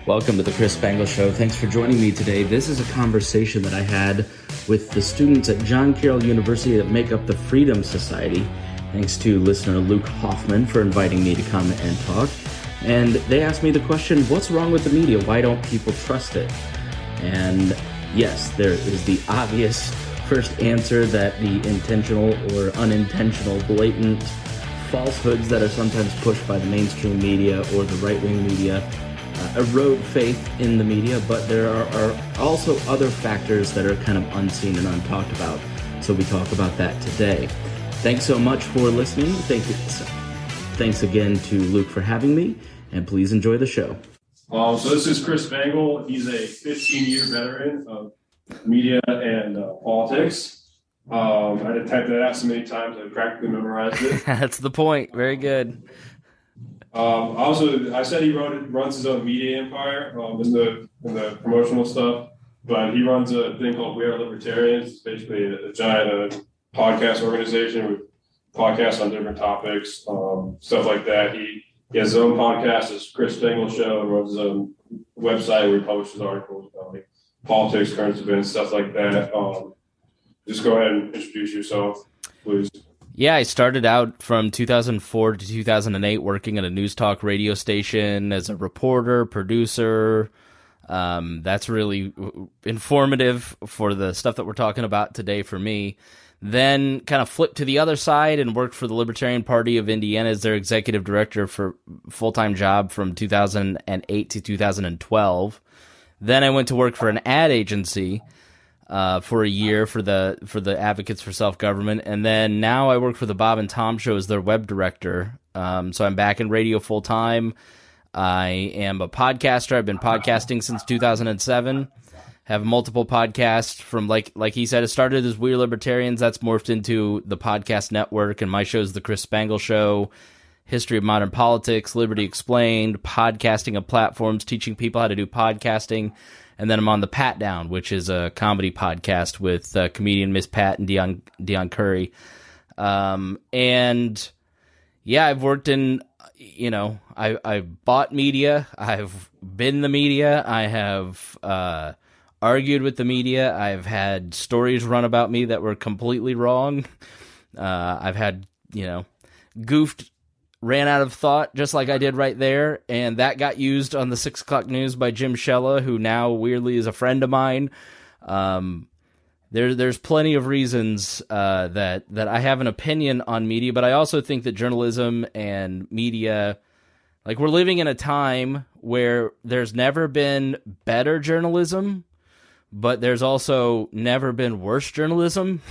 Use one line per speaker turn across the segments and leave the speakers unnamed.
Welcome to the Chris Spangle Show. Thanks for joining me today. This is a conversation that I had with the students at John Carroll University that make up the Freedom Society. Thanks to listener Luke Hoffman for inviting me to come and talk. And they asked me the question, what's wrong with the media? Why don't people trust it? And yes, there is the obvious first answer that the intentional or unintentional blatant falsehoods that are sometimes pushed by the mainstream media or the right-wing media erode faith in the media, but there are also other factors that are kind of unseen and untalked about. So we talk about that today. Thanks so much for listening. Thanks again to Luke for having me, and please enjoy the show.
So this is Chris Spangle. He's a 15-year veteran of media and politics. I had to type that out so many times I practically memorized it.
That's the point. Very good.
I said he runs his own media empire in the promotional stuff, but he runs a thing called We Are Libertarians. It's basically a giant podcast organization with podcasts on different topics, stuff like that. He has his own podcast, it's Chris Spangle Show, and runs his own website where he publishes articles about like politics, current events, stuff like that. Just go ahead and introduce yourself, please.
Yeah, I started out from 2004 to 2008 working at a news talk radio station as a reporter, producer. That's really informative for the stuff that we're talking about today for me. Then kind of flipped to the other side and worked for the Libertarian Party of Indiana as their executive director for full-time job from 2008 to 2012. Then I went to work for an ad agency for a year for the Advocates for Self-Government, and then now I work for the Bob and Tom Show as their web director. So I'm back in radio full time. I am a podcaster. I've been podcasting since 2007. Have multiple podcasts from like he said. It started as We're Libertarians. That's morphed into the podcast network, and my show is the Chris Spangle Show. History of Modern Politics, Liberty Explained, podcasting of platforms, teaching people how to do podcasting. And then I'm on the Pat Down, which is a comedy podcast with comedian Miss Pat and Dion Curry. And yeah, I've worked in, I've bought media. I've been the media. I have argued with the media. I've had stories run about me that were completely wrong. I've had, goofed, ran out of thought, just like I did right there, and that got used on the 6 o'clock news by Jim Shella, who now weirdly is a friend of mine. There's plenty of reasons that I have an opinion on media, but I also think that journalism and media, like, we're living in a time where there's never been better journalism, but there's also never been worse journalism.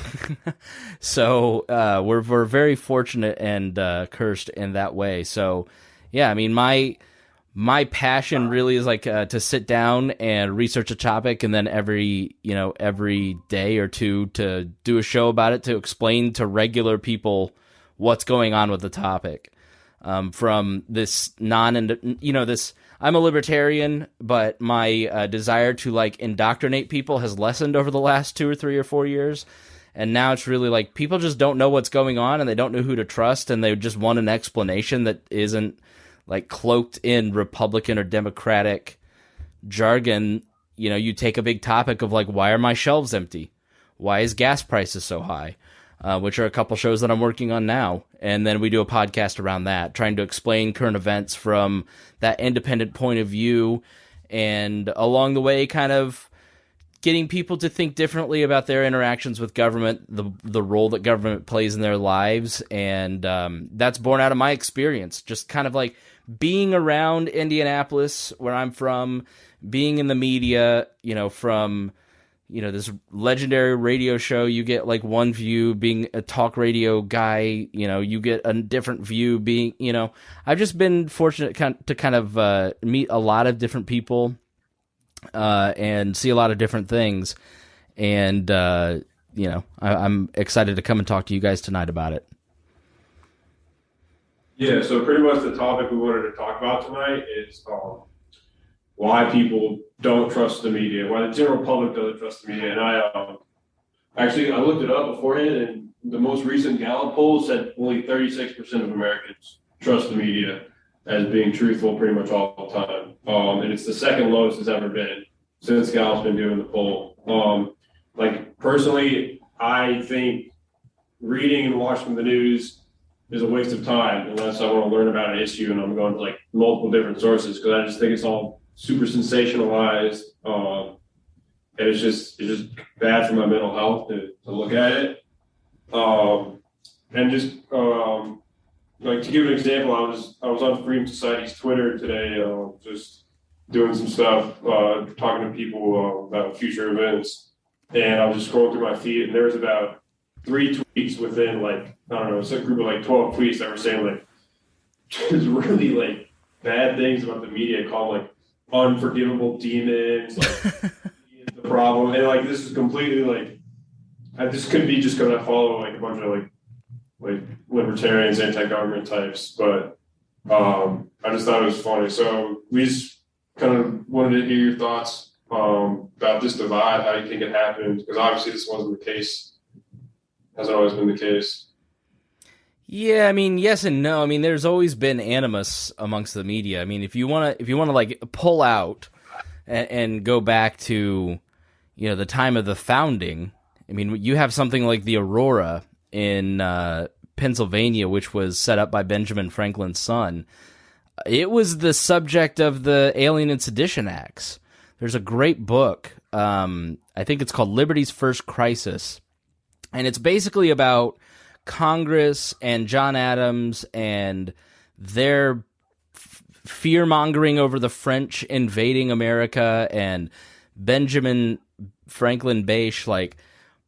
So we're very fortunate and cursed in that way. So yeah, I mean, my passion really is like to sit down and research a topic, and then every day or two to do a show about it, to explain to regular people what's going on with the topic. From this I'm a libertarian, but my desire to indoctrinate people has lessened over the last 2 or 3 or 4 years. And now it's really like people just don't know what's going on, and they don't know who to trust, and they just want an explanation that isn't cloaked in Republican or Democratic jargon. You take a big topic of why are my shelves empty? Why is gas prices so high? Which are a couple shows that I'm working on now. And then we do a podcast around that, trying to explain current events from that independent point of view, and along the way kind of getting people to think differently about their interactions with government, the role that government plays in their lives. And that's born out of my experience, just kind of being around Indianapolis, where I'm from, being in the media, from this legendary radio show. You get one view being a talk radio guy, you get a different view being, I've just been fortunate to kind of meet a lot of different people and see a lot of different things. And, I'm excited to come and talk to you guys tonight about it.
Yeah, so pretty much the topic we wanted to talk about tonight is why people don't trust the media, why the general public doesn't trust the media. And I looked it up beforehand, and the most recent Gallup poll said only 36% of Americans trust the media. as being truthful pretty much all the time. And it's the second lowest it's ever been since Gallup's been doing the poll. Like personally, I think reading and watching the news is a waste of time unless I want to learn about an issue and I'm going to like multiple different sources, because I just think it's all super sensationalized. And it's just bad for my mental health to look at it. And just like to give an example, I was on Freedom Society's Twitter today, just doing some stuff, talking to people about future events, and I was just scrolling through my feed, and there was about 3 tweets within like, I don't know, it's a group of like 12 tweets that were saying like just really like bad things about the media, called like unforgivable demons, like the problem, and like this is completely like, this could be just because I follow like a bunch of like libertarians, anti-government types, but I just thought it was funny. So we just kind of wanted to hear your thoughts about this divide, how you think it happened, because obviously this wasn't the case, hasn't always been the case.
Yeah, I mean, yes and no. I mean, there's always been animus amongst the media. I mean, if you want to like pull out and go back to, you know, the time of the founding, I mean, you have something like the Aurora in Pennsylvania, which was set up by Benjamin Franklin's son. It was the subject of the Alien and Sedition Acts. There's a great book, I think it's called Liberty's First Crisis, and it's basically about Congress and John Adams and their fear-mongering over the French invading America, and Benjamin Franklin Bache, like,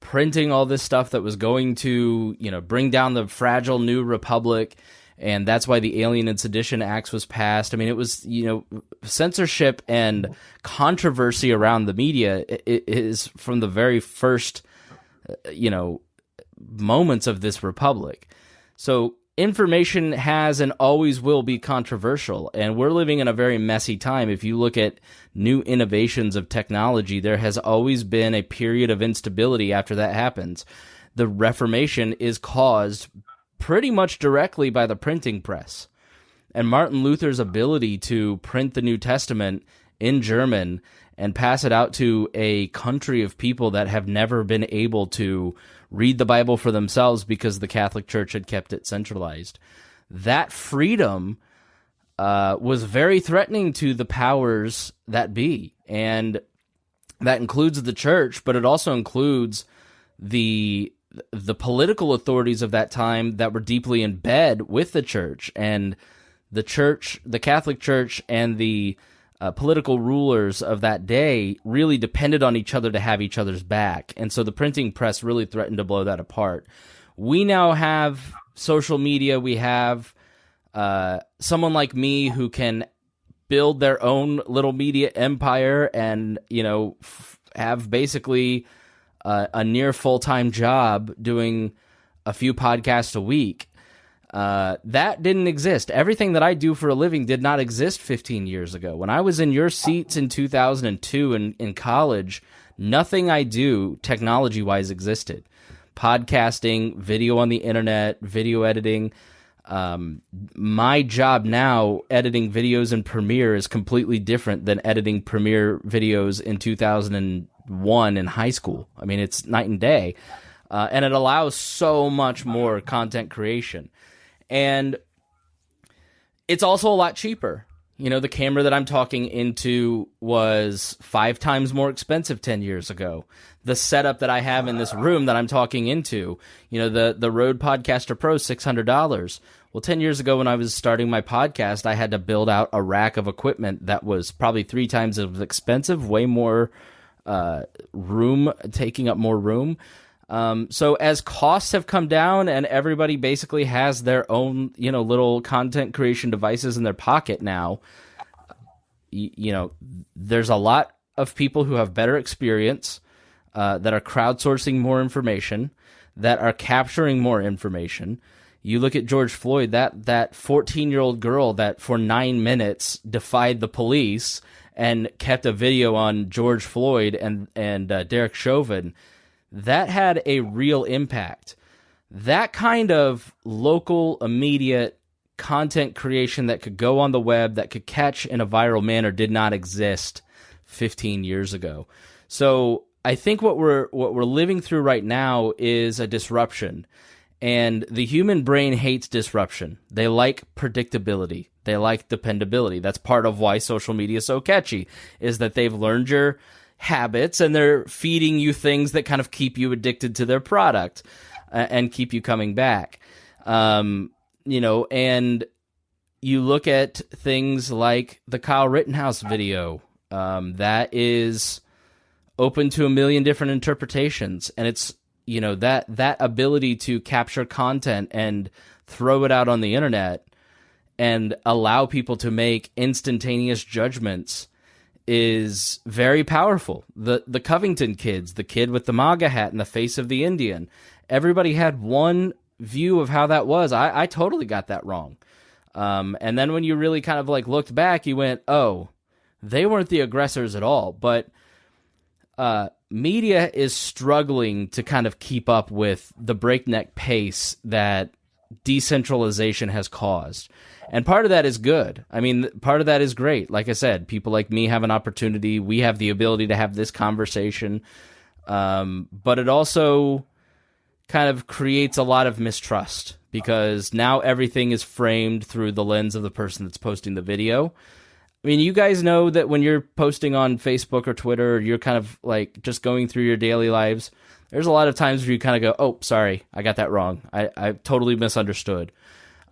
printing all this stuff that was going to, you know, bring down the fragile new republic, and that's why the Alien and Sedition Acts was passed. I mean, it was, you know, censorship and controversy around the media is from the very first, you know, moments of this republic. So information has and always will be controversial, and we're living in a very messy time. If you look at new innovations of technology, there has always been a period of instability after that happens. The Reformation is caused pretty much directly by the printing press, and Martin Luther's ability to print the New Testament in German and pass it out to a country of people that have never been able to read the Bible for themselves because the Catholic Church had kept it centralized. That freedom was very threatening to the powers that be, and that includes the church, but it also includes the political authorities of that time that were deeply in bed with the church, and the church, the Catholic Church, and the political rulers of that day really depended on each other to have each other's back. And so the printing press really threatened to blow that apart. We now have social media. We have someone like me who can build their own little media empire and, you know, have basically a near full-time job doing a few podcasts a week. That didn't exist. Everything that I do for a living did not exist 15 years ago. When I was in your seats in 2002 in college, nothing I do technology-wise existed. Podcasting, video on the internet, video editing. My job now, editing videos in Premiere, is completely different than editing Premiere videos in 2001 in high school. I mean, it's night and day. And it allows so much more content creation. And it's also a lot cheaper. You know, the camera that I'm talking into was 5 times more expensive 10 years ago. The setup that I have in this room that I'm talking into, you know, the Rode Podcaster Pro, $600. Well, 10 years ago when I was starting my podcast, I had to build out a rack of equipment that was probably 3 times as expensive, way more room, taking up more room. So as costs have come down and everybody basically has their own, you know, little content creation devices in their pocket now, you know, there's a lot of people who have better experience, that are crowdsourcing more information, that are capturing more information. You look at George Floyd, that 14-year-old girl that for 9 minutes defied the police and kept a video on George Floyd and Derek Chauvin. That had a real impact. That kind of local, immediate content creation that could go on the web, that could catch in a viral manner, did not exist 15 years ago. So I think what we're living through right now is a disruption. And the human brain hates disruption. They like predictability. They like dependability. That's part of why social media is so catchy, is that they've learned your habits and they're feeding you things that kind of keep you addicted to their product and keep you coming back. And you look at things like the Kyle Rittenhouse video that is open to a million different interpretations. And it's, that ability to capture content and throw it out on the internet and allow people to make instantaneous judgments is very powerful. The Covington kids, the kid with the MAGA hat and the face of the Indian, everybody had one view of how that was. I totally got that wrong. And then when you really kind of looked back, you went, oh, they weren't the aggressors at all. But media is struggling to kind of keep up with the breakneck pace that decentralization has caused. And part of that is good. I mean, part of that is great. Like I said, people like me have an opportunity. We have the ability to have this conversation. But it also kind of creates a lot of mistrust because now everything is framed through the lens of the person that's posting the video. I mean, you guys know that when you're posting on Facebook or Twitter, you're kind of just going through your daily lives. There's a lot of times where you kind of go, oh, sorry, I got that wrong. I totally misunderstood.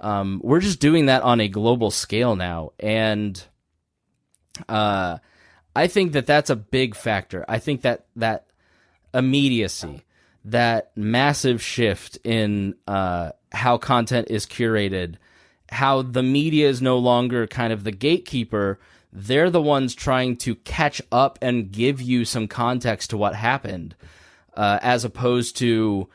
We're just doing that on a global scale now. And I think that that's a big factor. I think that immediacy, that massive shift in how content is curated, how the media is no longer kind of the gatekeeper. They're the ones trying to catch up and give you some context to what happened, as opposed to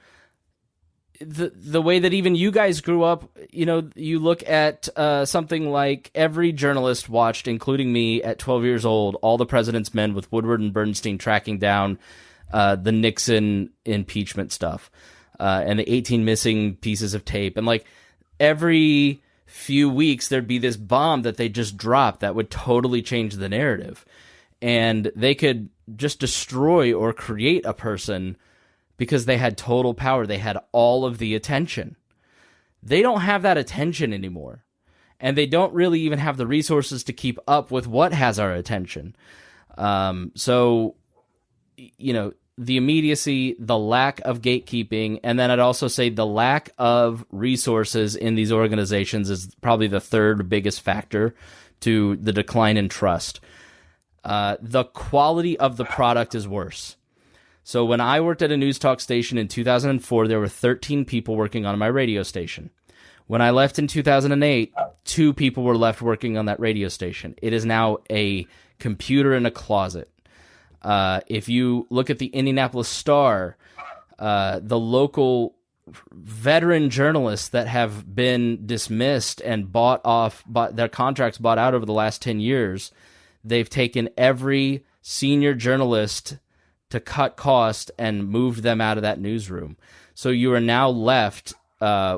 the way that even you guys grew up. You look at something like every journalist watched, including me at 12 years old, All the President's Men with Woodward and Bernstein tracking down the Nixon impeachment stuff and the 18 missing pieces of tape. And every few weeks there'd be this bomb that they just dropped that would totally change the narrative, and they could just destroy or create a person because they had total power. They had all of the attention. They don't have that attention anymore, and they don't really even have the resources to keep up with what has our attention. So the immediacy, the lack of gatekeeping, and then I'd also say the lack of resources in these organizations is probably the third biggest factor to the decline in trust. The quality of the product is worse. So when I worked at a news talk station in 2004, there were 13 people working on my radio station. When I left in 2008, 2 people were left working on that radio station. It is now a computer in a closet. If you look at the Indianapolis Star, the local veteran journalists that have been dismissed and bought their contracts bought out over the last 10 years, they've taken every senior journalist to cut cost and moved them out of that newsroom. So you are now left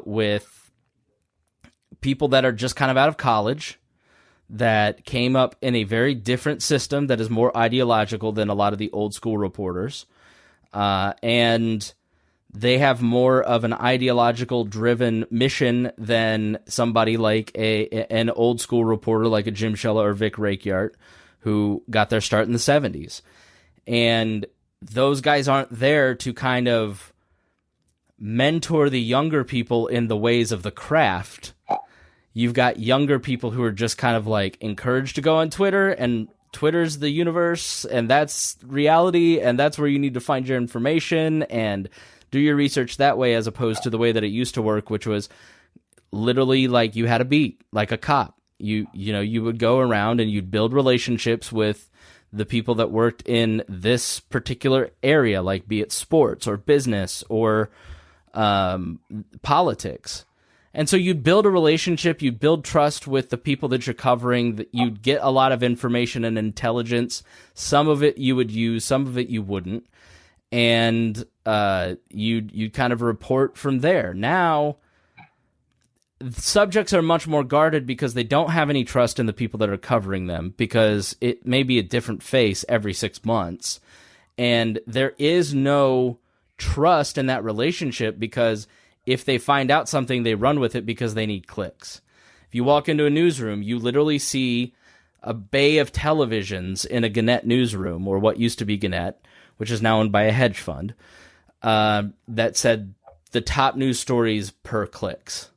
with people that are just kind of out of college, that came up in a very different system that is more ideological than a lot of the old school reporters. And they have more of an ideological driven mission than somebody like an old school reporter like a Jim Shella or Vic Rakyart, who got their start in the 70s. And those guys aren't there to kind of mentor the younger people in the ways of the craft. You've got younger people who are just kind of encouraged to go on Twitter, and Twitter's the universe, and that's reality, and that's where you need to find your information and do your research that way, as opposed to the way that it used to work, which was literally you had a beat, like a cop. You would go around and you'd build relationships with the people that worked in this particular area, be it sports or business or politics. And so you'd build a relationship, you'd build trust with the people that you're covering, that you'd get a lot of information and intelligence. Some of it you would use, some of it you wouldn't. And you'd kind of report from there. Now, subjects are much more guarded because they don't have any trust in the people that are covering them, because it may be a different face every 6 months. And there is no trust in that relationship, because if they find out something, they run with it because they need clicks. If you walk into a newsroom, you literally see a bay of televisions in a Gannett newsroom, or what used to be Gannett, which is now owned by a hedge fund, that said the top news stories per clicks.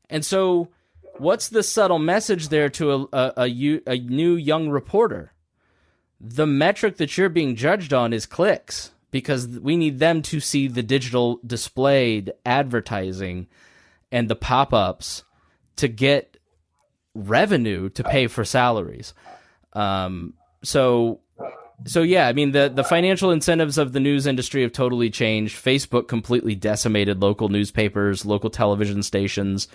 And so what's the subtle message there to a new young reporter? The metric that you're being judged on is clicks, because we need them to see the digital displayed advertising and the pop-ups to get revenue to pay for salaries. So yeah, I mean, the financial incentives of the news industry have totally changed. Facebook completely decimated local newspapers, local television stations,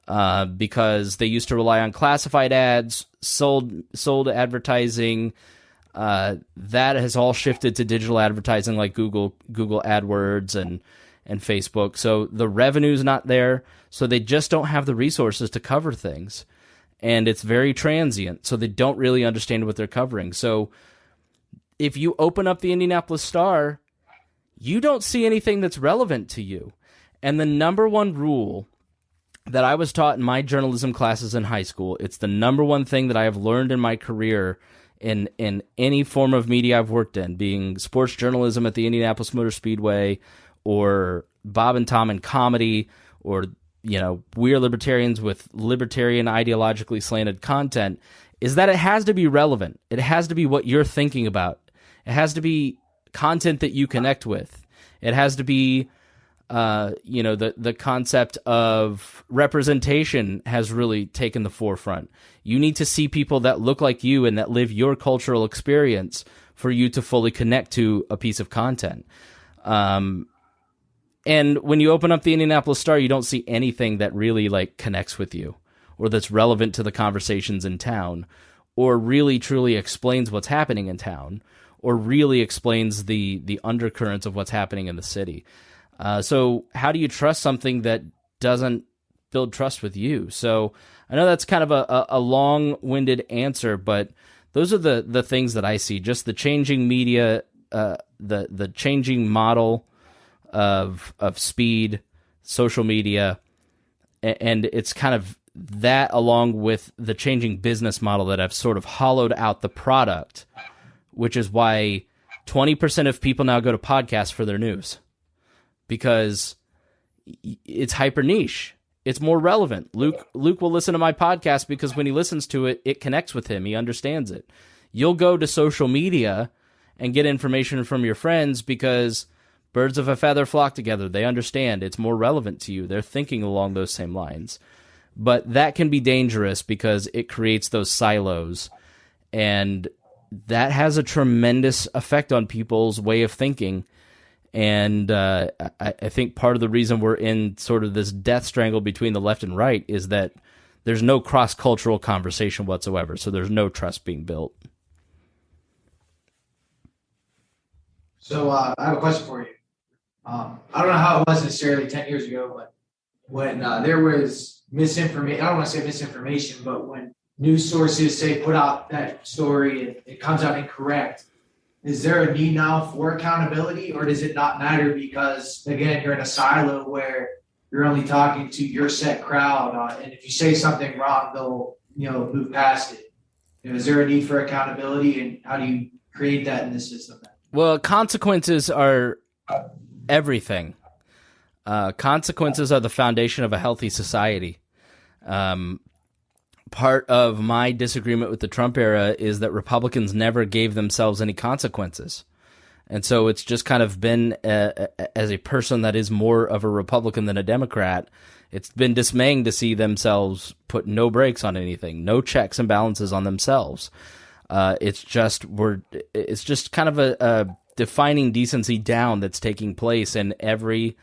because they used to rely on classified ads, sold advertising. That has all shifted to digital advertising like Google AdWords and Facebook. So the revenue's not there. So they just don't have the resources to cover things. And it's very transient. So they don't really understand what they're covering. So if you open up the Indianapolis Star, you don't see anything that's relevant to you. And the number one rule that I was taught in my journalism classes in high school, it's the number one thing that I have learned in my career in any form of media I've worked in, being sports journalism at the Indianapolis Motor Speedway, or Bob and Tom in comedy, or, you know, We Are Libertarians with libertarian ideologically slanted content, is that it has to be relevant. It has to be what you're thinking about. It has to be content that you connect with. It has to be, the concept of representation has really taken the forefront. You need to see people that look like you and that live your cultural experience for you to fully connect to a piece of content. And when you open up the Indianapolis Star, you don't see anything that really like connects with you, or that's relevant to the conversations in town, or really truly explains what's happening in town, or really explains the undercurrents of what's happening in the city. So how do you trust something that doesn't build trust with you? So I know that's kind of a long-winded answer, but those are the things that I see. Just the changing media, the changing model of speed, social media, and it's kind of that, along with the changing business model that have sort of hollowed out the product, which is why 20% of people now go to podcasts for their news, because it's hyper niche. It's more relevant. Luke will listen to my podcast because when he listens to it, it connects with him. He understands it. You'll go to social media and get information from your friends because birds of a feather flock together. They understand. It's more relevant to you. They're thinking along those same lines. But that can be dangerous because it creates those silos, and that has a tremendous effect on people's way of thinking. And I think part of the reason we're in sort of this death strangle between the left and right is that there's no cross-cultural conversation whatsoever, so there's no trust being built.
So I have a question for you. I don't know how it was necessarily 10 years ago, but when there was misinformation, I don't want to say misinformation, but when news sources say put out that story and it comes out incorrect, is there a need now for accountability, or does it not matter because, again, you're in a silo where you're only talking to your set crowd, and if you say something wrong, they'll move past it? Is there a need for accountability, and how do you create that in the system?
Well, consequences are everything. Consequences are the foundation of a healthy society. Part of my disagreement with the Trump era is that Republicans never gave themselves any consequences. And so it's just kind of been, as a person that is more of a Republican than a Democrat, it's been dismaying to see themselves put no brakes on anything, no checks and balances on themselves. It's just kind of a defining decency down that's taking place in every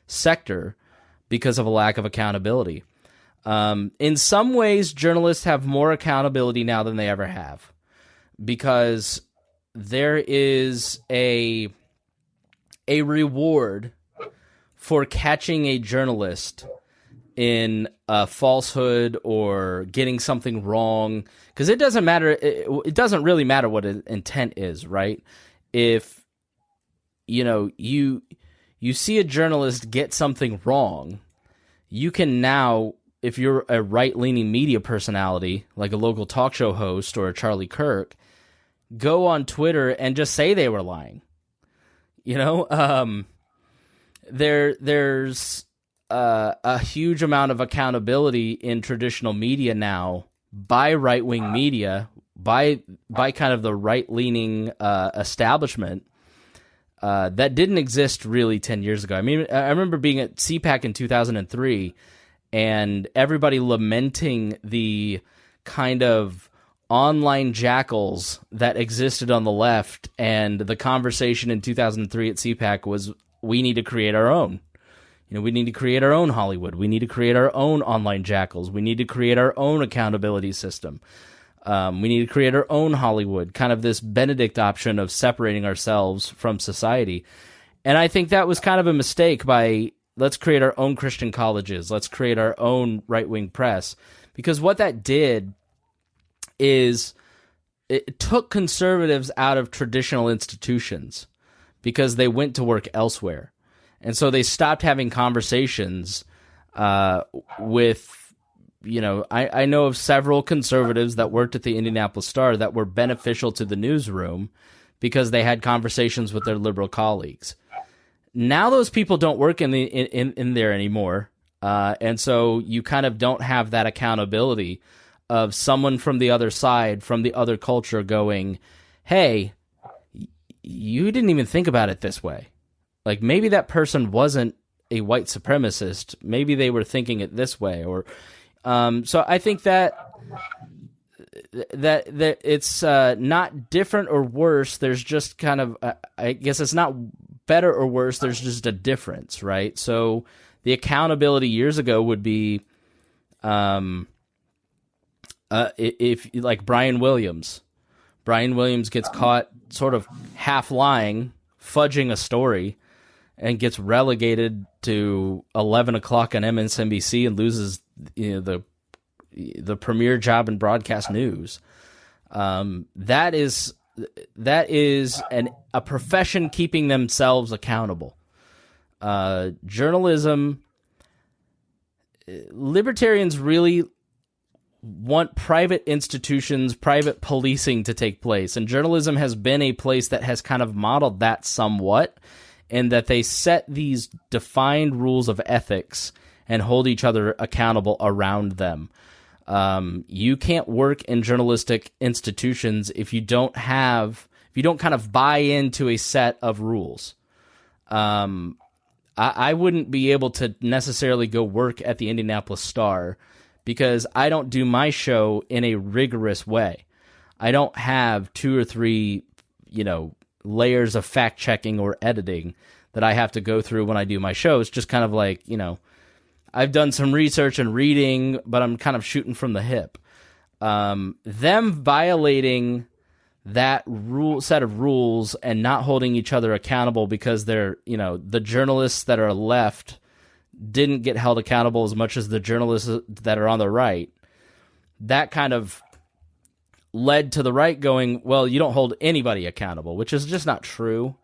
sector because of a lack of accountability. In some ways, journalists have more accountability now than they ever have, because there is a reward for catching a journalist in a falsehood or getting something wrong, because it doesn't matter. It doesn't really matter what intent is, right? If you see a journalist get something wrong, you can now, if you're a right-leaning media personality, like a local talk show host or a Charlie Kirk, go on Twitter and just say they were lying. There's a huge amount of accountability in traditional media now by right-wing media, by kind of the right-leaning establishment that didn't exist really 10 years ago. I mean, I remember being at CPAC in 2003 and everybody lamenting the kind of online jackals that existed on the left, and the conversation in 2003 at CPAC was, we need to create our own. We need to create our own Hollywood. We need to create our own online jackals. We need to create our own accountability system. We need to create our own Hollywood, kind of this Benedict option of separating ourselves from society. And I think that was kind of a mistake by, let's create our own Christian colleges. Let's create our own right-wing press. Because what that did is it took conservatives out of traditional institutions because they went to work elsewhere. And so they stopped having conversations with, I know of several conservatives that worked at the Indianapolis Star that were beneficial to the newsroom because they had conversations with their liberal colleagues. Now those people don't work in there anymore. And so you kind of don't have that accountability of someone from the other side, from the other culture going, hey, you didn't even think about it this way. Like, maybe that person wasn't a white supremacist. Maybe they were thinking it this way. Or, so I think that it's not different or worse. There's just kind of, I guess it's not better or worse. There's just a difference, right? So the accountability years ago would be, if like Brian Williams gets caught sort of half lying, fudging a story, and gets relegated to 11 o'clock on MSNBC and loses the premier job in broadcast news. That is a profession keeping themselves accountable. Journalism, libertarians really want private institutions, private policing to take place. And journalism has been a place that has kind of modeled that somewhat, in that they set these defined rules of ethics and hold each other accountable around them. You can't work in journalistic institutions if you don't kind of buy into a set of rules. I wouldn't be able to necessarily go work at the Indianapolis Star because I don't do my show in a rigorous way. I don't have 2 or 3, layers of fact checking or editing that I have to go through when I do my show. It's just kind of like, I've done some research and reading, but I'm kind of shooting from the hip. Them violating that set of rules and not holding each other accountable because they're, the journalists that are left didn't get held accountable as much as the journalists that are on the right. That kind of led to the right going, well, you don't hold anybody accountable, which is just not true.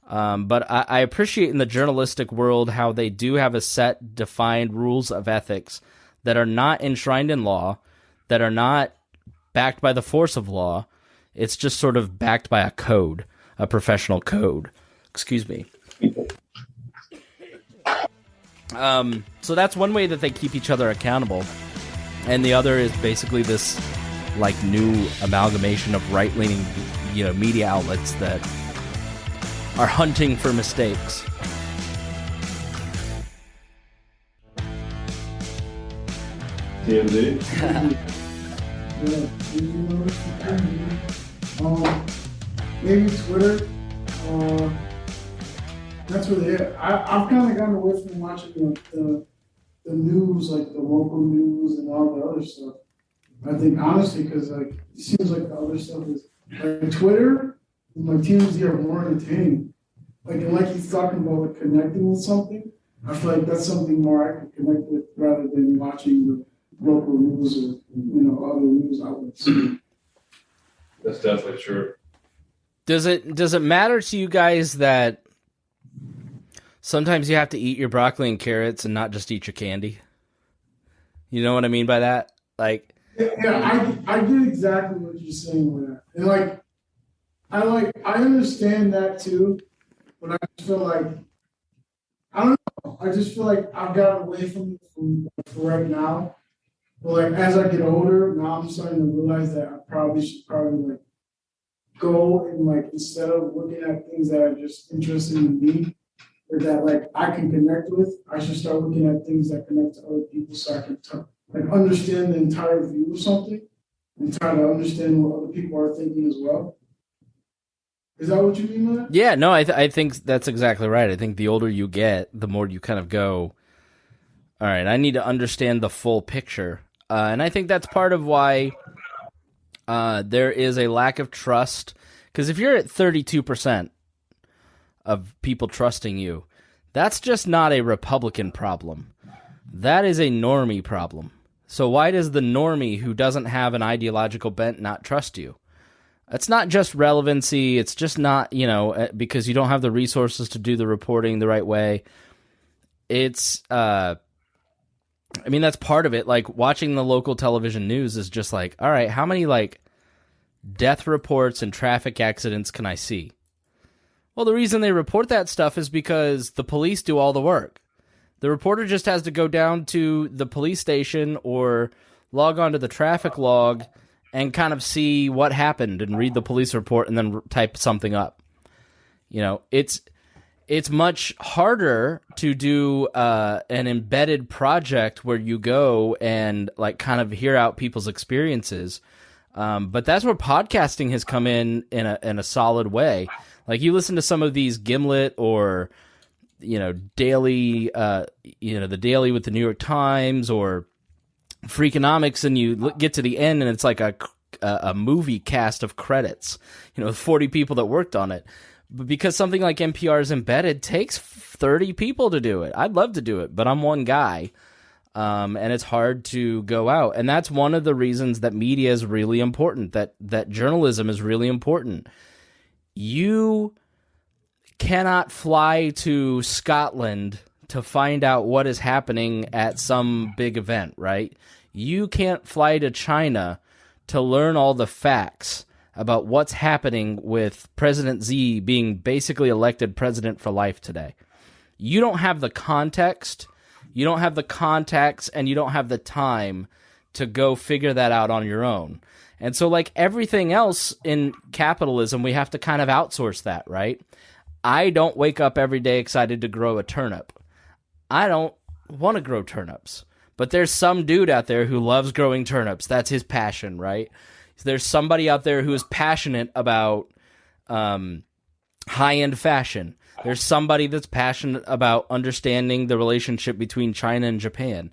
But I appreciate in the journalistic world how they do have a set defined rules of ethics that are not enshrined in law, that are not backed by the force of law. It's just sort of backed by a code, a professional code. Excuse me. So that's one way that they keep each other accountable. And the other is basically this like new amalgamation of right-leaning, media outlets that are hunting for mistakes.
TMZ.
Maybe Twitter. That's really it. I've kind of gotten away from watching the news, like the local news and all the other stuff. I think honestly, because it seems like the other stuff is like Twitter and like TMZ are more entertaining. And like he's talking about connecting with something. I feel like that's something more I can connect with rather than watching the local news or other news outlets.
That's definitely true.
Does it matter to you guys that sometimes you have to eat your broccoli and carrots and not just eat your candy? You know what I mean by that? Like,
yeah, I get exactly what you're saying with that, and I understand that too, but I just feel like I don't know. I just feel like I've gotten away from it for right now. But like as I get older, now I'm starting to realize that I should like go and like instead of looking at things that are just interesting to me or that like I can connect with, I should start looking at things that connect to other people so I can like understand the entire view of something and try to understand what other people are thinking as well. Is that what you mean by that?
yeah, no, I think that's exactly right. I think the older you get, the more you kind of go, all right, I need to understand the full picture. And I think that's part of why there is a lack of trust. Because if you're at 32% of people trusting you, that's just not a Republican problem. That is a normie problem. So why does the normie who doesn't have an ideological bent not trust you? It's not just relevancy. It's just not, because you don't have the resources to do the reporting the right way. It's, that's part of it. Like, watching the local television news is just like, all right, how many, like, death reports and traffic accidents can I see? Well, the reason they report that stuff is because the police do all the work. The reporter just has to go down to the police station or log on to the traffic log and kind of see what happened and read the police report and then type something up. It's much harder to do an embedded project where you go and like kind of hear out people's experiences. But that's where podcasting has come in a solid way. Like, you listen to some of these Gimlet or daily, the Daily with the New York Times or Freakonomics, and you get to the end and it's like a movie cast of credits, 40 people that worked on it. But because something like NPR's Embedded takes 30 people to do it. I'd love to do it, but I'm one guy. And it's hard to go out. And that's one of the reasons that media is really important, that journalism is really important. You cannot fly to Scotland to find out what is happening at some big event, right? You can't fly to China to learn all the facts about what's happening with President Xi being basically elected president for life today. You don't have the context, you don't have the contacts, and you don't have the time to go figure that out on your own. And so, like everything else in capitalism, we have to kind of outsource that, right? I don't wake up every day excited to grow a turnip. I don't want to grow turnips. But there's some dude out there who loves growing turnips. That's his passion, right? There's somebody out there who is passionate about high-end fashion. There's somebody that's passionate about understanding the relationship between China and Japan.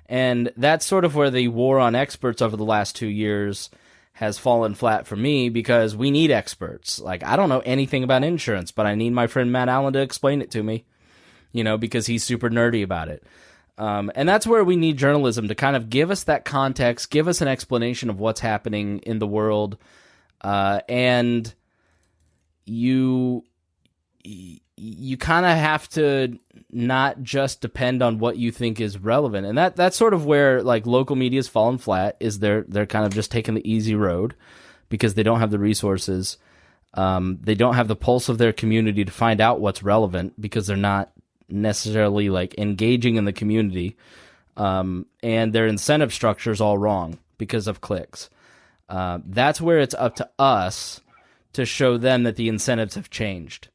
And that's sort of where the war on experts over the last 2 years has fallen flat for me, because we need experts. Like, I don't know anything about insurance, but I need my friend Matt Allen to explain it to me, because he's super nerdy about it. And that's where we need journalism to kind of give us that context, give us an explanation of what's happening in the world. And you kind of have to not just depend on what you think is relevant. And that's sort of where like local media's fallen flat, is they're kind of just taking the easy road because they don't have the resources. They don't have the pulse of their community to find out what's relevant because they're not necessarily like engaging in the community. And their incentive structure is all wrong because of clicks. That's where it's up to us to show them that the incentives have changed.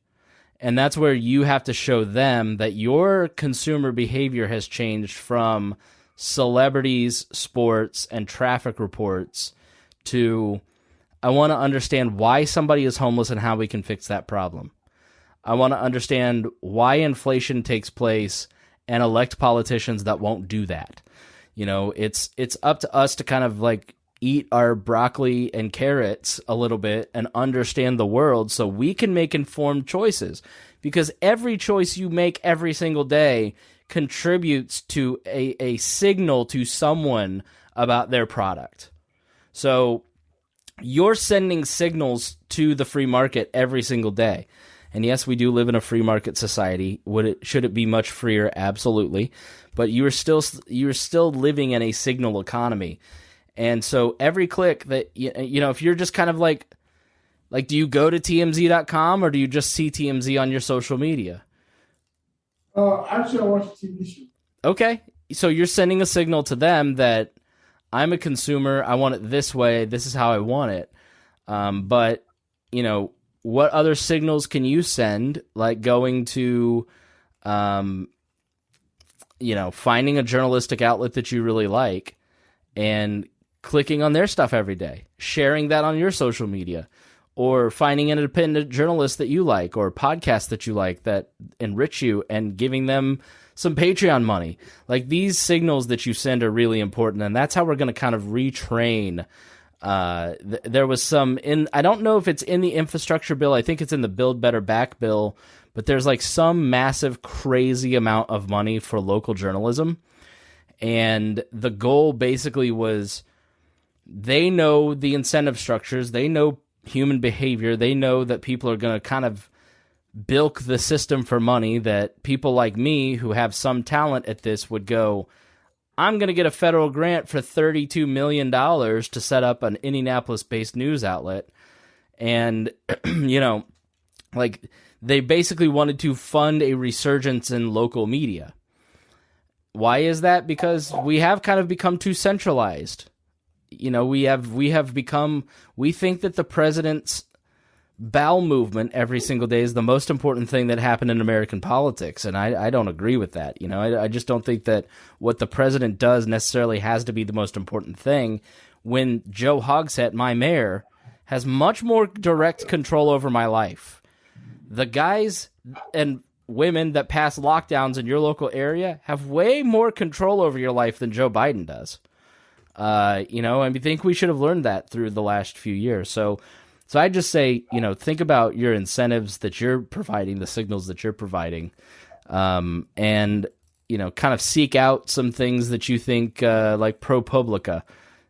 And that's where you have to show them that your consumer behavior has changed from celebrities, sports, and traffic reports to, I want to understand why somebody is homeless and how we can fix that problem. I want to understand why inflation takes place and elect politicians that won't do that. It's up to us to kind of like eat our broccoli and carrots a little bit and understand the world so we can make informed choices. Because every choice you make every single day contributes to a signal to someone about their product. So you're sending signals to the free market every single day. And yes, we do live in a free market society. Should it be much freer? Absolutely. But you're still living in a signal economy. And so every click that, if you're just kind of like, do you go to TMZ.com or do you just see TMZ on your social media?
Actually, I watch a TV show.
Okay. So you're sending a signal to them that I'm a consumer. I want it this way. This is how I want it. But, what other signals can you send? Like going to, finding a journalistic outlet that you really like and clicking on their stuff every day, sharing that on your social media, or finding an independent journalist that you like or podcasts that you like that enrich you and giving them some Patreon money. Like, these signals that you send are really important, and that's how we're going to kind of retrain. There was some I don't know if it's in the infrastructure bill. I think it's in the Build Better Back bill, but there's like some massive crazy amount of money for local journalism. And the goal basically was, they know the incentive structures, they know human behavior, they know that people are going to kind of bilk the system for money, that people like me who have some talent at this would go, I'm going to get a federal grant for $32 million to set up an Indianapolis-based news outlet. And, they basically wanted to fund a resurgence in local media. Why is that? Because we have kind of become too centralized. We think that the president's bowel movement every single day is the most important thing that happened in American politics, and I don't agree with that. I just don't think that what the president does necessarily has to be the most important thing, when Joe Hogsett, my mayor, has much more direct control over my life. The guys and women that pass lockdowns in your local area have way more control over your life than Joe Biden does. And I think we should have learned that through the last few years. So I just say, think about your incentives that you're providing, the signals that you're providing, and, kind of seek out some things that you think, like ProPublica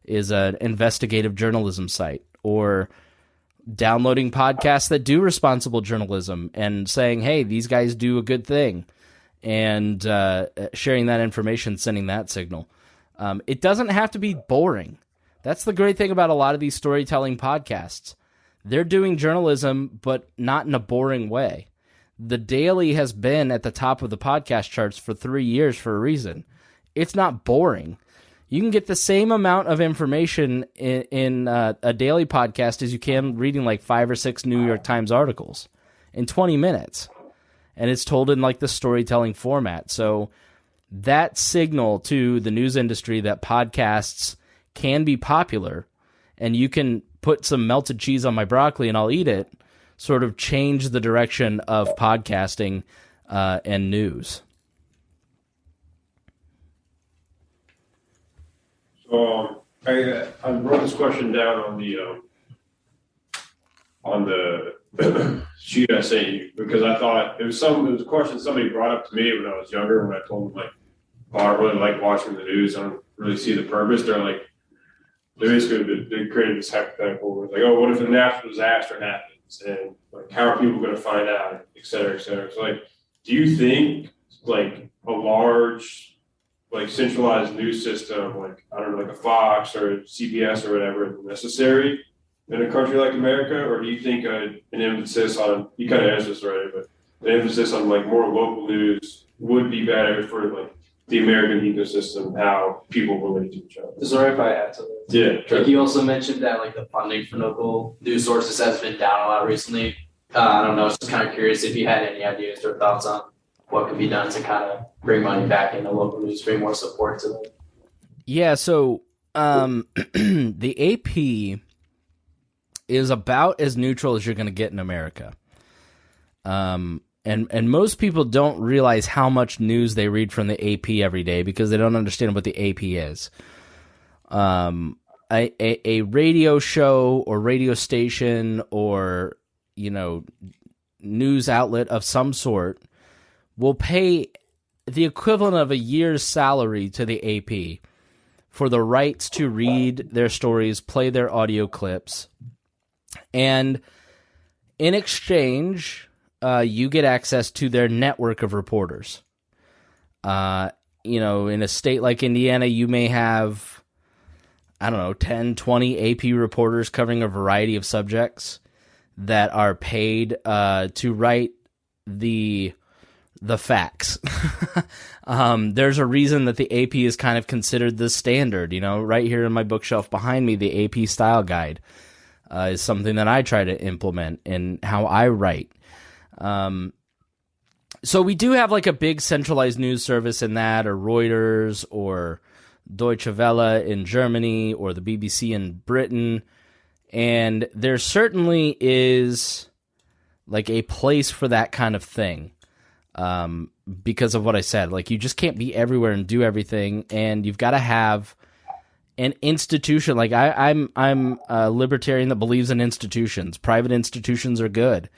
is an investigative journalism site, or downloading podcasts that do responsible journalism and saying, hey, these guys do a good thing, and sharing that information, sending that signal. It doesn't have to be boring. That's the great thing about a lot of these storytelling podcasts. They're doing journalism, but not in a boring way. The Daily has been at the top of the podcast charts for 3 years for a reason. It's not boring. You can get the same amount of information in a daily podcast as you can reading like 5 or 6 New York Times articles in 20 minutes. And it's told in like the storytelling format. So that signal to the news industry that podcasts can be popular, and you can put some melted cheese on my broccoli and I'll eat it, sort of change the direction of podcasting and news.
So I wrote this question down on the sheet I sent you, because I thought it was a question somebody brought up to me when I was younger, when I told them, like, oh, I really like watching the news, I don't really see the purpose. They created this hypothetical where it's like, oh, what if a natural disaster happens, and like, how are people going to find out, et cetera, et cetera. So, like, do you think like a large, like, centralized news system, like, I don't know, like a Fox or a CBS or whatever, is necessary in a country like America? Or do you think an emphasis on, you kind of answered this already, but an emphasis on like more local news would be better for like the American ecosystem, how people relate to each other?
Is it all right if I add to this?
Yeah.
Like, you also mentioned that like the funding for local news sources has been down a lot recently. I don't know, I was just kind of curious if you had any ideas or thoughts on what could be done to kind of bring money back into local news, bring more support to them.
Yeah, so the AP is about as neutral as you're going to get in America. And most people don't realize how much news they read from the AP every day because they don't understand what the AP is. A radio show or radio station or, news outlet of some sort will pay the equivalent of a year's salary to the AP for the rights to read their stories, play their audio clips, and in exchange, you get access to their network of reporters. In a state like Indiana, you may have, 10, 20 AP reporters covering a variety of subjects that are paid to write the facts. There's a reason that the AP is kind of considered the standard. Right here in my bookshelf behind me, the AP style guide is something that I try to implement in how I write. So we do have like a big centralized news service in that, or Reuters, or Deutsche Welle in Germany, or the BBC in Britain. And there certainly is like a place for that kind of thing. Because of what I said, like you just can't be everywhere and do everything, and you've got to have an institution. Like I'm a libertarian that believes in institutions. Private institutions are good.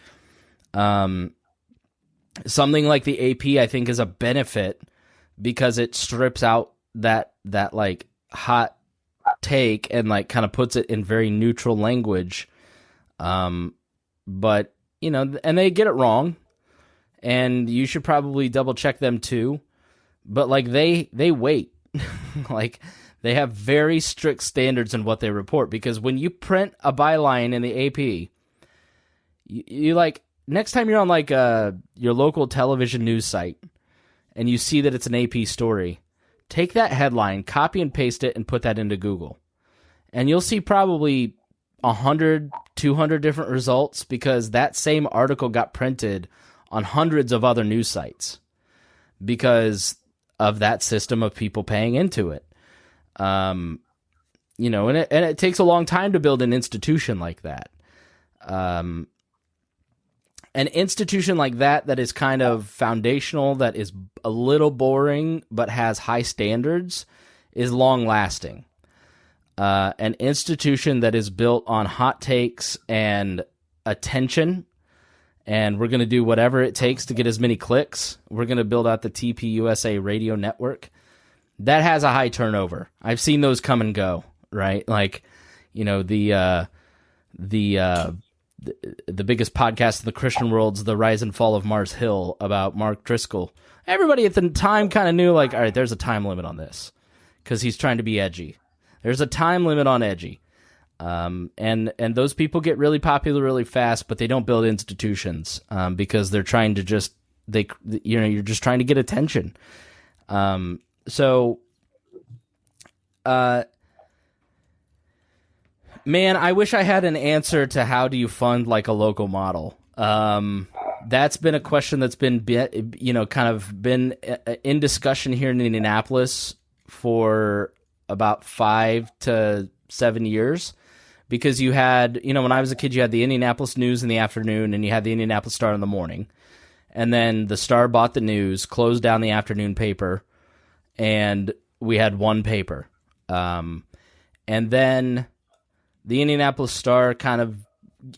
Something like the AP, I think, is a benefit because it strips out that like hot take and like kind of puts it in very neutral language. But and they get it wrong, and you should probably double check them too. But like they wait, like they have very strict standards in what they report, because when you print a byline in the AP, you like, next time you're on like your local television news site and you see that it's an AP story, take that headline, copy and paste it, and put that into Google. And you'll see probably 100, 200 different results, because that same article got printed on hundreds of other news sites because of that system of people paying into it. And it takes a long time to build an institution like that. An institution like that is kind of foundational, that is a little boring but has high standards, is long-lasting. An institution that is built on hot takes and attention, and we're going to do whatever it takes to get as many clicks. We're going to build out the TPUSA radio network. That has a high turnover. I've seen those come and go, right? Like, the biggest podcast in the Christian world's The Rise and Fall of Mars Hill about Mark Driscoll. Everybody at the time kind of knew, like, all right, there's a time limit on this because he's trying to be edgy. There's a time limit on edgy. And those people get really popular really fast, but they don't build institutions because they're trying to you're just trying to get attention. Man, I wish I had an answer to how do you fund like a local model. That's been a question that's been, kind of been in discussion here in Indianapolis for about 5 to 7 years, because you had, when I was a kid, you had the Indianapolis News in the afternoon and you had the Indianapolis Star in the morning. And then the Star bought the News, closed down the afternoon paper, and we had one paper. And then the Indianapolis Star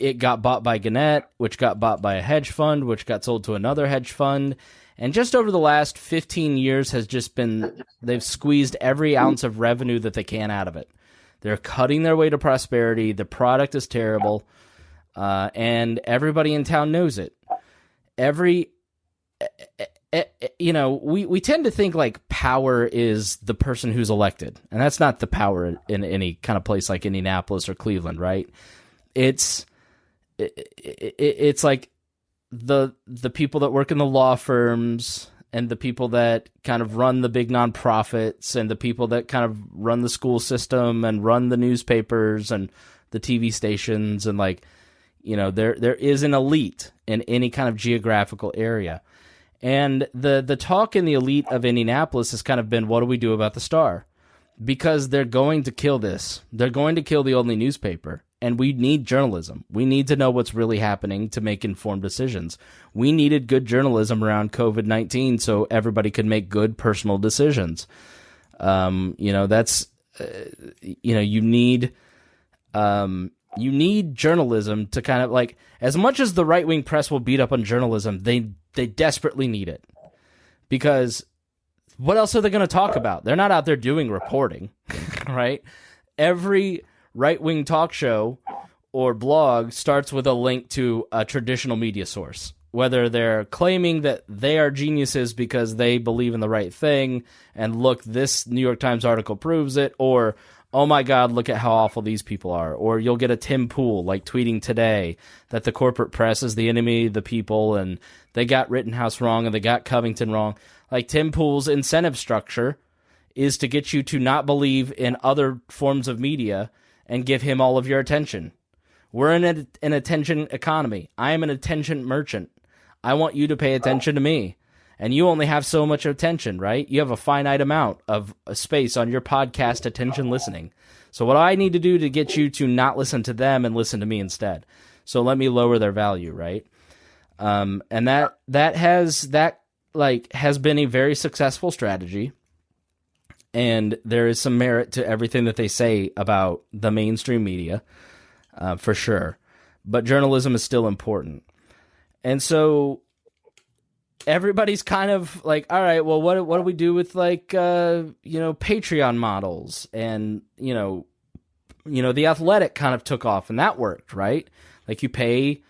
it got bought by Gannett, which got bought by a hedge fund, which got sold to another hedge fund. And just over the last 15 years has just been, they've squeezed every ounce of revenue that they can out of it. They're cutting their way to prosperity. The product is terrible. And everybody in town knows it. We tend to think like power is the person who's elected, and that's not the power in any kind of place like Indianapolis or Cleveland, right? It's like the people that work in the law firms, and the people that kind of run the big nonprofits, and the people that kind of run the school system and run the newspapers and the TV stations, and there is an elite in any kind of geographical area. And the talk in the elite of Indianapolis has kind of been, what do we do about the Star? Because they're going to kill this. They're going to kill the only newspaper. And we need journalism. We need to know what's really happening to make informed decisions. We needed good journalism around COVID-19 so everybody could make good personal decisions. You need journalism to kind of like, as much as the right-wing press will beat up on journalism, they desperately need it, because what else are they going to talk about? They're not out there doing reporting, right? Every right-wing talk show or blog starts with a link to a traditional media source, whether they're claiming that they are geniuses because they believe in the right thing, and look, this New York Times article proves it, or, oh my God, look at how awful these people are. Or you'll get a Tim Pool, like, tweeting today that the corporate press is the enemy of the people, and they got Rittenhouse wrong, and they got Covington wrong. Like, Tim Pool's incentive structure is to get you to not believe in other forms of media and give him all of your attention. We're in an attention economy. I am an attention merchant. I want you to pay attention to me. And you only have so much attention, right? You have a finite amount of space on your podcast attention listening. So what I need to do to get you to not listen to them and listen to me instead? So let me lower their value, right? And that has been a very successful strategy. And there is some merit to everything that they say about the mainstream media, for sure. But journalism is still important. And so everybody's kind of like, all right, well, what do we do with, like, Patreon models? And, The Athletic kind of took off, and that worked, right? Like, you pay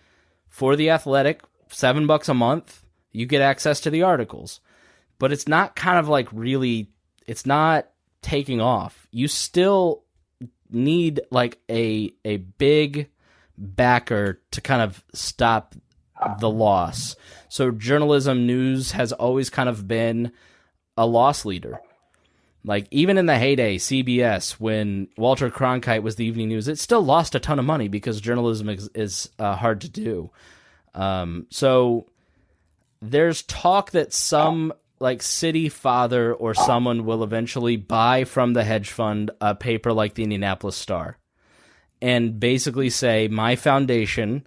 for The Athletic $7 a month, you get access to the articles. But it's not kind of like really, it's not taking off. You still need, like, a big backer to kind of stop the loss. So journalism news has always kind of been a loss leader. Like, even in the heyday, CBS, when Walter Cronkite was the evening news, it still lost a ton of money because journalism is hard to do. So there's talk that some, like, city father or someone will eventually buy from the hedge fund a paper like the Indianapolis Star and basically say, my foundation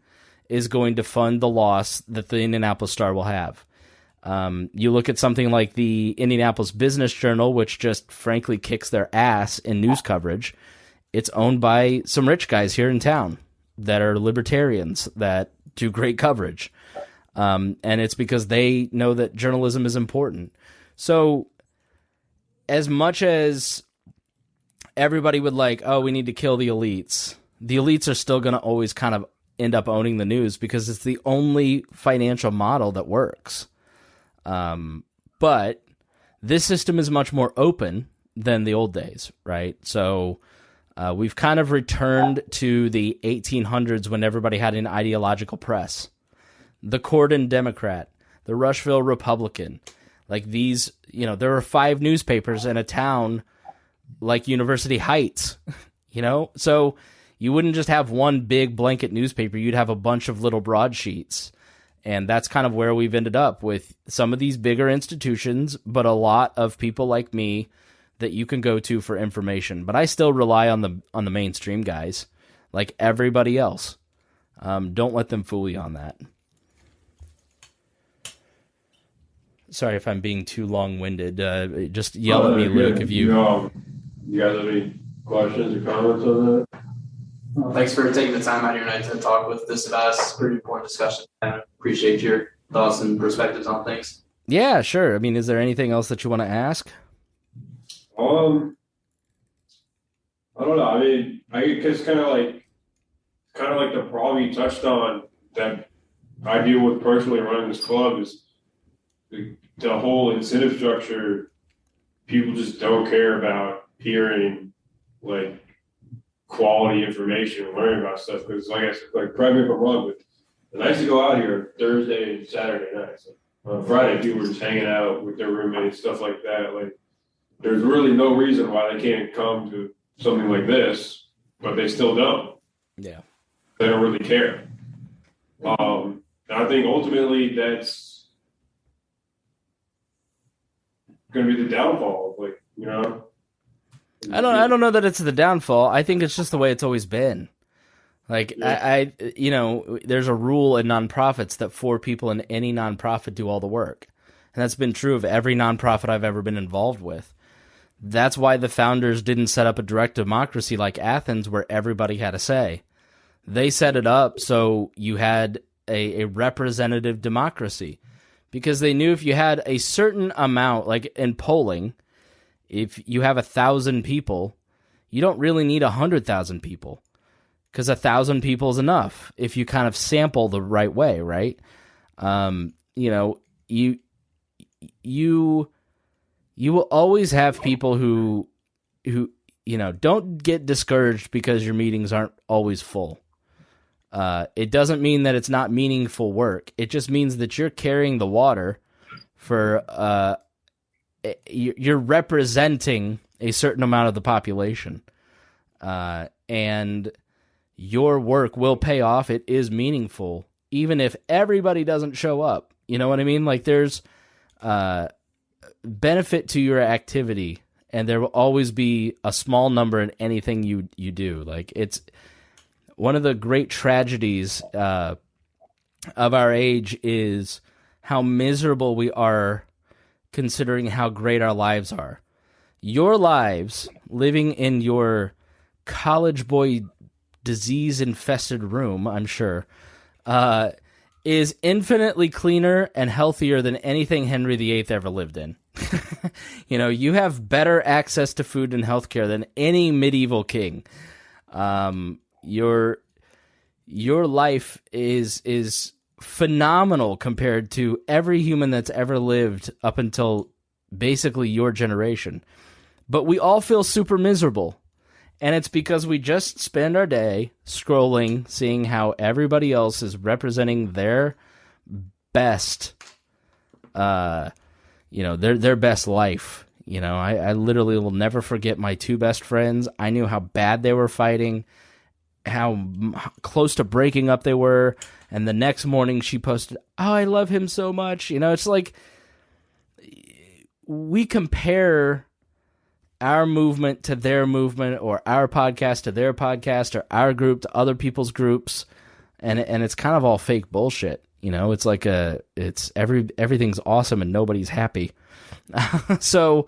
is going to fund the loss that the Indianapolis Star will have. You look at something like the Indianapolis Business Journal, which just frankly kicks their ass in news coverage. It's owned by some rich guys here in town that are libertarians that do great coverage. And it's because they know that journalism is important. So as much as everybody would like, oh, we need to kill the elites are still going to always kind of end up owning the news because it's the only financial model that works. But this system is much more open than the old days, right? So we've kind of returned to the 1800s when everybody had an ideological press. The Corden Democrat, the Rushville Republican, like these, there were 5 newspapers in a town like University Heights, So you wouldn't just have one big blanket newspaper. You'd have a bunch of little broadsheets. And that's kind of where we've ended up with some of these bigger institutions, but a lot of people like me that you can go to for information. But I still rely on the mainstream guys, like everybody else. Don't let them fool you on that. Sorry if I'm being too long-winded. Just yell at me, Luke, if you...
You guys have any questions or comments on that?
Thanks for taking the time out of your night to talk with us about us. Pretty important discussion. I appreciate your thoughts and perspectives on things.
Yeah, sure. I mean, is there anything else that you want to ask?
I don't know. I mean, I guess kind of like the problem you touched on that I deal with personally running this club is the whole incentive structure. People just don't care about hearing like quality information and learning about stuff because, like I said, like correct me if I'm wrong, but I used to go out here Thursday and Saturday nights. On Friday, people were just hanging out with their roommates, stuff like that. Like, there's really no reason why they can't come to something like this, but they still don't.
Yeah,
they don't really care. I think ultimately that's going to be the downfall. Like,
I don't know that it's the downfall. I think it's just the way it's always been. Like, yeah. There's a rule in nonprofits that 4 people in any nonprofit do all the work. And that's been true of every nonprofit I've ever been involved with. That's why the founders didn't set up a direct democracy like Athens where everybody had a say. They set it up so you had a representative democracy. because they knew if you had a certain amount, like in polling, if you have 1,000 people, you don't really need 100,000 people, because 1,000 people is enough if you kind of sample the right way, right? You will always have people who don't get discouraged because your meetings aren't always full. It doesn't mean that it's not meaningful work. It just means that you're carrying the water for you're representing a certain amount of the population, and your work will pay off. It is meaningful, even if everybody doesn't show up. You know what I mean? Like, there's benefit to your activity, and there will always be a small number in anything you do. Like, it's one of the great tragedies of our age is how miserable we are, considering how great our lives are. Your lives, living in your college boy disease-infested room, I'm sure, is infinitely cleaner and healthier than anything Henry VIII ever lived in. You have better access to food and healthcare than any medieval king. Your life is phenomenal compared to every human that's ever lived up until basically your generation. But we all feel super miserable. And it's because we just spend our day scrolling, seeing how everybody else is representing their best, their best life. I literally will never forget my two best friends. I knew how bad they were fighting, how close to breaking up they were. And the next morning she posted, "Oh, I love him so much." It's like we compare our movement to their movement, or our podcast to their podcast, or our group to other people's groups, and it's kind of all fake bullshit. It's like everything's awesome and nobody's happy. So,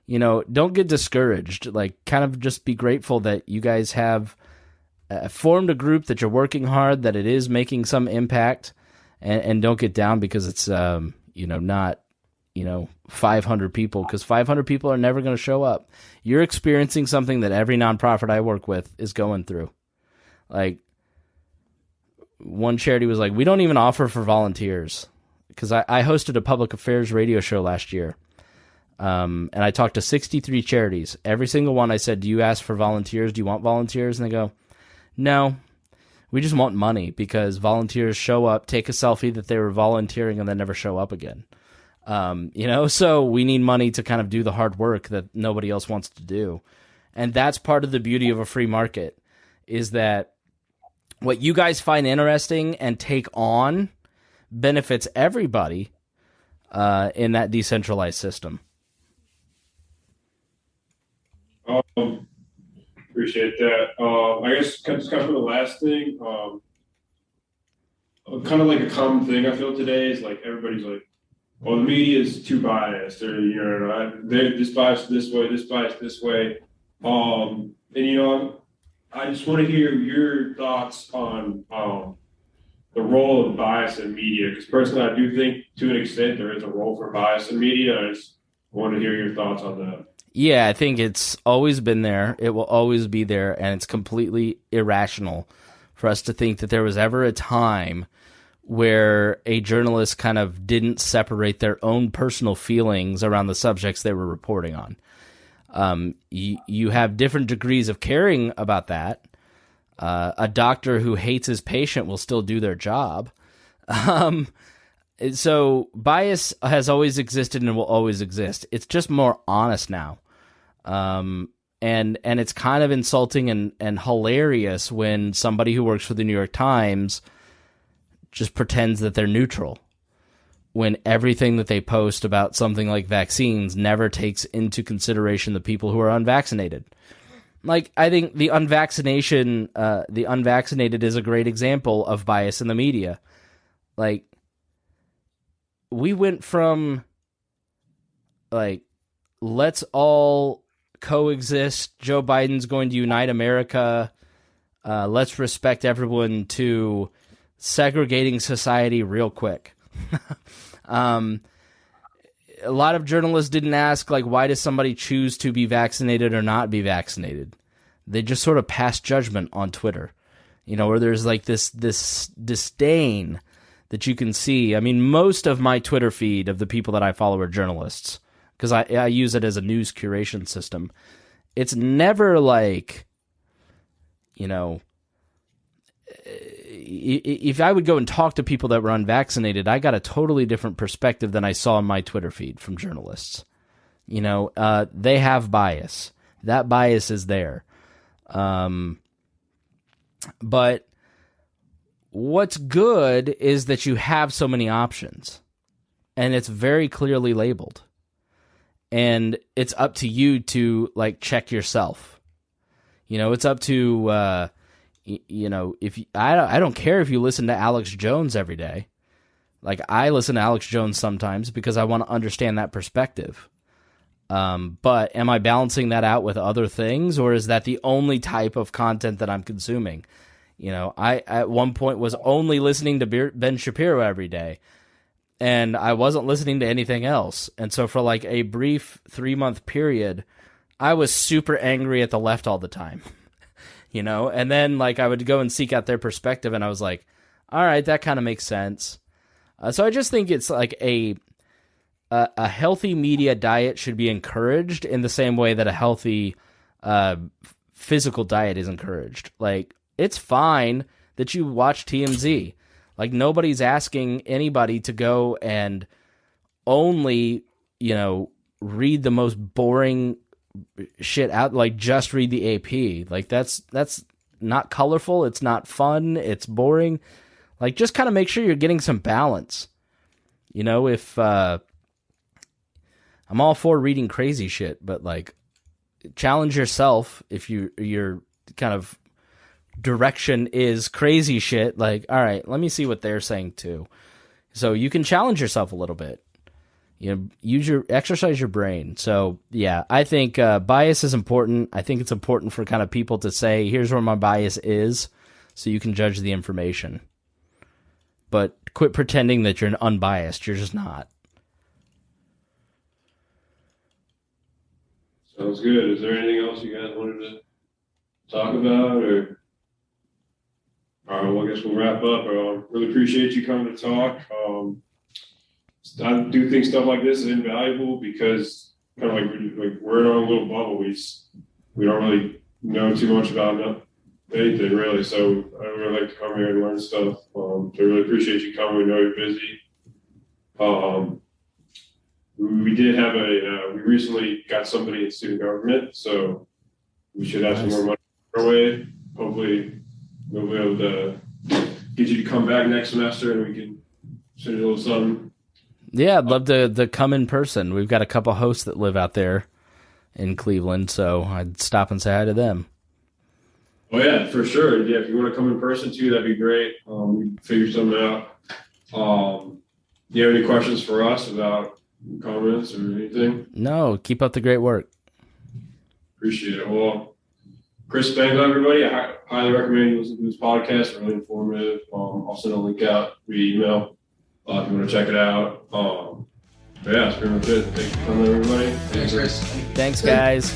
don't get discouraged. Like, kind of just be grateful that you guys have formed a group, that you're working hard, that it is making some impact, and don't get down because it's not 500 people, because 500 people are never going to show up. You're experiencing something that every nonprofit I work with is going through. Like, one charity was like, we don't even offer for volunteers, because I hosted a public affairs radio show last year, and I talked to 63 charities. Every single one I said, do you ask for volunteers? Do you want volunteers? And they go, no, we just want money, because volunteers show up, take a selfie that they were volunteering, and then never show up again. So we need money to kind of do the hard work that nobody else wants to do. And that's part of the beauty of a free market, is that what you guys find interesting and take on benefits everybody in that decentralized system.
Appreciate that. I guess just kind of for the last thing, kind of like a common thing I feel today is like everybody's like, well, the media is too biased, or this bias this way, this bias this way, and I just want to hear your thoughts on the role of bias in media, because personally, I do think to an extent there is a role for bias in media. I just want to hear your thoughts on that.
Yeah, I think it's always been there. It will always be there, and it's completely irrational for us to think that there was ever a time where a journalist kind of didn't separate their own personal feelings around the subjects they were reporting on. You have different degrees of caring about that. A doctor who hates his patient will still do their job. So bias has always existed and will always exist. It's just more honest now. And it's kind of insulting and hilarious when somebody who works for the New York Times just pretends that they're neutral, when everything that they post about something like vaccines never takes into consideration the people who are unvaccinated. Like, I think the unvaccinated is a great example of bias in the media. Like, we went from, like, let's all coexist, Joe Biden's going to unite America, let's respect everyone, to segregating society real quick. A lot of journalists didn't ask, like, why does somebody choose to be vaccinated or not be vaccinated? They just sort of pass judgment on Twitter, where there's like this disdain that you can see. I mean, most of my Twitter feed of the people that I follow are journalists because I use it as a news curation system. It's never like, if I would go and talk to people that were unvaccinated, I got a totally different perspective than I saw in my Twitter feed from journalists. They have bias. That bias is there. But what's good is that you have so many options, and it's very clearly labeled. And it's up to you to like check yourself. It's up to if I don't care if you listen to Alex Jones every day. Like I listen to Alex Jones sometimes because I want to understand that perspective. But am I balancing that out with other things, or is that the only type of content that I'm consuming? I at one point was only listening to Ben Shapiro every day, and I wasn't listening to anything else. And so for like a brief 3-month period, I was super angry at the left all the time, and then like I would go and seek out their perspective, and I was like, all right, that kind of makes sense. So I just think it's like a healthy media diet should be encouraged in the same way that a healthy physical diet is encouraged. Like, it's fine that you watch TMZ. Like, nobody's asking anybody to go and only, read the most boring shit out. Like, just read the AP. Like, that's not colorful. It's not fun. It's boring. Like, just kind of make sure you're getting some balance. If I'm all for reading crazy shit, but like challenge yourself. If your kind of direction is crazy shit, like, all right, let me see what they're saying too. So you can challenge yourself a little bit. Exercise your brain. So yeah, I think bias is important. I think it's important for kind of people to say, here's where my bias is, so you can judge the information. But quit pretending that you're unbiased. You're just not.
Sounds good. Is there anything else you guys wanted to talk about, or? All right, well, I guess we'll wrap up. I really appreciate you coming to talk. I do think stuff like this is invaluable because kind of like we're in our own little bubble. We don't really know too much about anything really. So I really like to come here and learn stuff. So I really appreciate you coming. We know you're busy. We did have we recently got somebody in student government, so we should have some more money our way. Hopefully we'll be able to get you to come back next semester and we can send you a little something.
Yeah, I'd love to come in person. We've got a couple hosts that live out there in Cleveland, so I'd stop and say hi to them.
Oh yeah, for sure. Yeah, if you want to come in person too, that'd be great. We can figure something out. Do you have any questions for us about comments or anything?
No, keep up the great work.
Appreciate it. Well, Chris Spangler, everybody, I highly recommend you listen to this podcast. Really informative. I'll send a link out via email if you want to check it out. Yeah, that's pretty much it. Thanks for coming, everybody.
Thanks, Chris.
Thanks, guys.